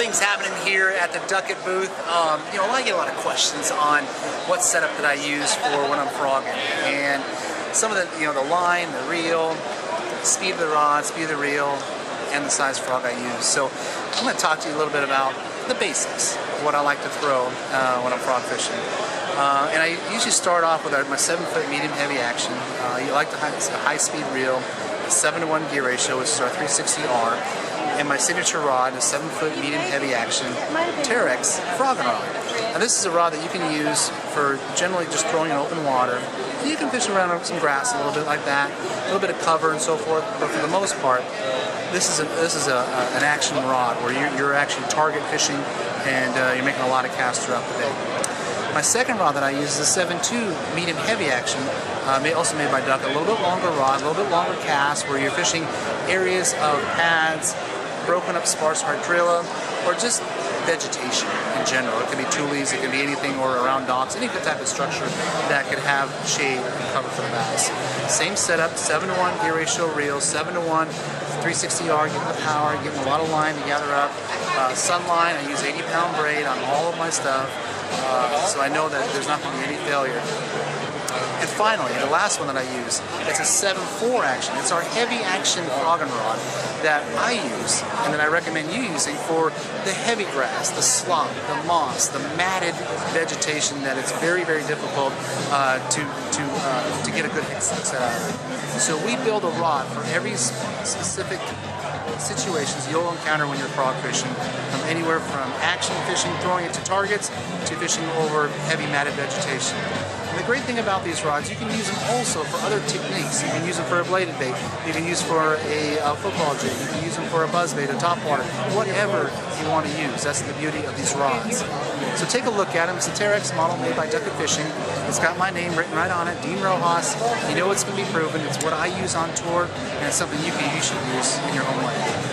things happening here at the Ducket booth. I get a lot of questions on what setup that I use for when I'm frogging, and some of the, the line, the reel, speed of the rod, speed of the reel, and the size frog I use. So I'm going to talk to you a little bit about the basics of what I like to throw when I'm frog fishing. And I usually start off with my 7-foot medium heavy action. You like the high speed reel, 7-to-1 gear ratio, which is our 360R. And my signature rod is 7-foot medium heavy action Terex frogging rod. Now this is a rod that you can use for generally just throwing in open water. You can fish around on some grass a little bit like that, a little bit of cover and so forth. But for the most part, this is an action rod where you're actually target fishing and you're making a lot of casts throughout the day. My second rod that I use is a 7.2 medium heavy action, also made by Duck. A little bit longer rod, a little bit longer cast, where you're fishing areas of pads, broken up sparse hydrilla, or just vegetation in general. It can be tules, it can be anything, or around docks, any type of structure that could have shade and cover for the bass. Same setup, 7-to-1 gear ratio reel, 7-to-1 360R, getting the power, getting a lot of line to gather up. Sunline, I use 80-pound braid on all of my stuff, so I know that there's not going to be any failure. And finally, the last one that I use, it's a 7.4 action. It's our heavy action frogging rod that I use and that I recommend you using for the heavy grass, the slop, the moss, the matted vegetation that it's very, very difficult to get a good set out of. So we build a rod for every specific situations you'll encounter when you're frog fishing, from anywhere from action fishing, throwing it to targets, to fishing over heavy matted vegetation. And the great thing about these rods, you can use them also for other techniques. You can use them for a bladed bait, you can use for a football jig, you can use them for a buzz bait, a topwater, whatever you want to use. That's the beauty of these rods. So take a look at them. It's a Terex model made by Ducket Fishing. It's got my name written right on it, Dean Rojas. You know it's going to be proven. It's what I use on tour, and it's something you should use in your home life.